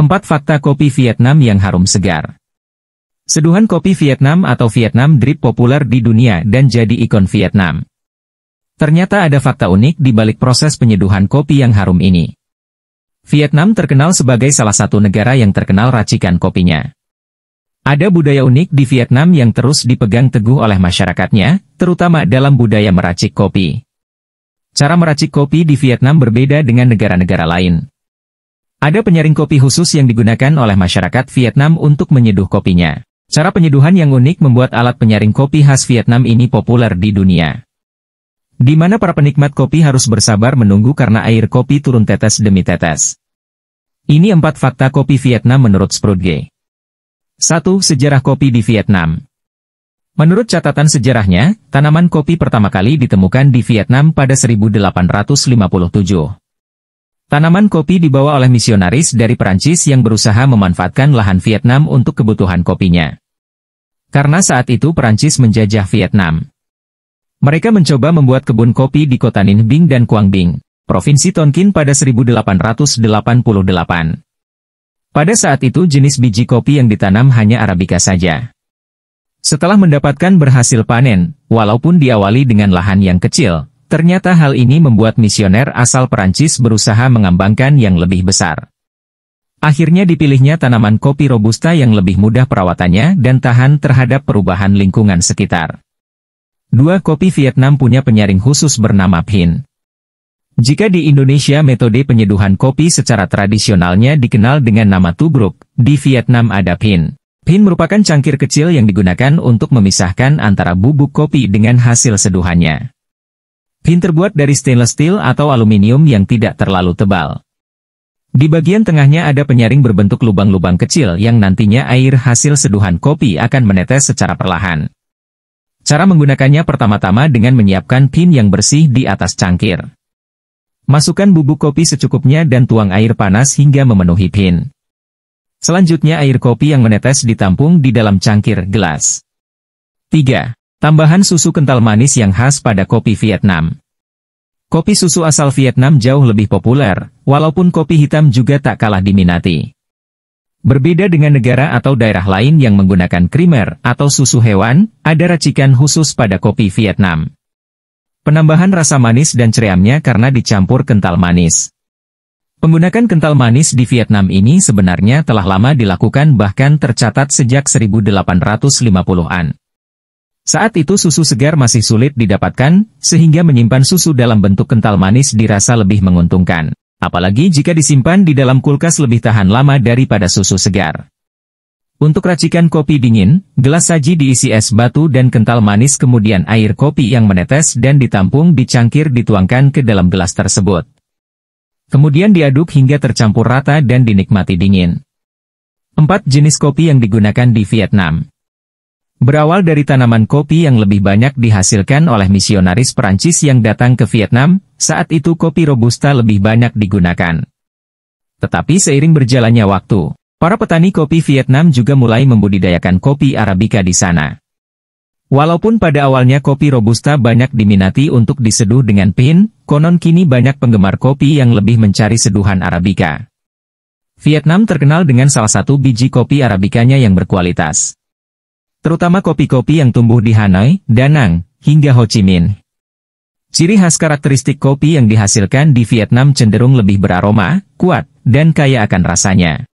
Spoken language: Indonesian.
4 fakta kopi Vietnam yang harum segar. Seduhan kopi Vietnam atau Vietnam Drip populer di dunia dan jadi ikon Vietnam. Ternyata ada fakta unik di balik proses penyeduhan kopi yang harum ini. Vietnam terkenal sebagai salah satu negara yang terkenal racikan kopinya. Ada budaya unik di Vietnam yang terus dipegang teguh oleh masyarakatnya, terutama dalam budaya meracik kopi. Cara meracik kopi di Vietnam berbeda dengan negara-negara lain. Ada penyaring kopi khusus yang digunakan oleh masyarakat Vietnam untuk menyeduh kopinya. Cara penyeduhan yang unik membuat alat penyaring kopi khas Vietnam ini populer di dunia. Di mana para penikmat kopi harus bersabar menunggu karena air kopi turun tetes demi tetes. Ini 4 fakta kopi Vietnam menurut Sprudge. 1. Sejarah kopi di Vietnam. Menurut catatan sejarahnya, tanaman kopi pertama kali ditemukan di Vietnam pada 1857. Tanaman kopi dibawa oleh misionaris dari Perancis yang berusaha memanfaatkan lahan Vietnam untuk kebutuhan kopinya. Karena saat itu Perancis menjajah Vietnam. Mereka mencoba membuat kebun kopi di kota Ninh Binh dan Quang Binh, Provinsi Tonkin pada 1888. Pada saat itu jenis biji kopi yang ditanam hanya Arabica saja. Setelah mendapatkan berhasil panen, walaupun diawali dengan lahan yang kecil, ternyata hal ini membuat misioner asal Perancis berusaha mengembangkan yang lebih besar. Akhirnya dipilihnya tanaman kopi Robusta yang lebih mudah perawatannya dan tahan terhadap perubahan lingkungan sekitar. 2. Kopi Vietnam punya penyaring khusus bernama Phin. Jika di Indonesia metode penyeduhan kopi secara tradisionalnya dikenal dengan nama tubruk, di Vietnam ada Phin. Phin merupakan cangkir kecil yang digunakan untuk memisahkan antara bubuk kopi dengan hasil seduhannya. Phin terbuat dari stainless steel atau aluminium yang tidak terlalu tebal. Di bagian tengahnya ada penyaring berbentuk lubang-lubang kecil yang nantinya air hasil seduhan kopi akan menetes secara perlahan. Cara menggunakannya pertama-tama dengan menyiapkan Phin yang bersih di atas cangkir. Masukkan bubuk kopi secukupnya dan tuang air panas hingga memenuhi Phin. Selanjutnya air kopi yang menetes ditampung di dalam cangkir gelas. 3. Tambahan susu kental manis yang khas pada kopi Vietnam. Kopi susu asal Vietnam jauh lebih populer, walaupun kopi hitam juga tak kalah diminati. Berbeda dengan negara atau daerah lain yang menggunakan krimer atau susu hewan, ada racikan khusus pada kopi Vietnam. Penambahan rasa manis dan cereamnya karena dicampur kental manis. Penggunaan kental manis di Vietnam ini sebenarnya telah lama dilakukan bahkan tercatat sejak 1850-an. Saat itu susu segar masih sulit didapatkan, sehingga menyimpan susu dalam bentuk kental manis dirasa lebih menguntungkan. Apalagi jika disimpan di dalam kulkas lebih tahan lama daripada susu segar. Untuk racikan kopi dingin, gelas saji diisi es batu dan kental manis kemudian air kopi yang menetes dan ditampung di cangkir dituangkan ke dalam gelas tersebut. Kemudian diaduk hingga tercampur rata dan dinikmati dingin. 4 jenis kopi yang digunakan di Vietnam. Berawal dari tanaman kopi yang lebih banyak dihasilkan oleh misionaris Perancis yang datang ke Vietnam, saat itu kopi Robusta lebih banyak digunakan. Tetapi seiring berjalannya waktu, para petani kopi Vietnam juga mulai membudidayakan kopi Arabica di sana. Walaupun pada awalnya kopi Robusta banyak diminati untuk diseduh dengan Phin, konon kini banyak penggemar kopi yang lebih mencari seduhan Arabica. Vietnam terkenal dengan salah satu biji kopi Arabicanya yang berkualitas. Terutama kopi-kopi yang tumbuh di Hanoi, Da Nang, hingga Ho Chi Minh. Ciri khas karakteristik kopi yang dihasilkan di Vietnam cenderung lebih beraroma, kuat, dan kaya akan rasanya.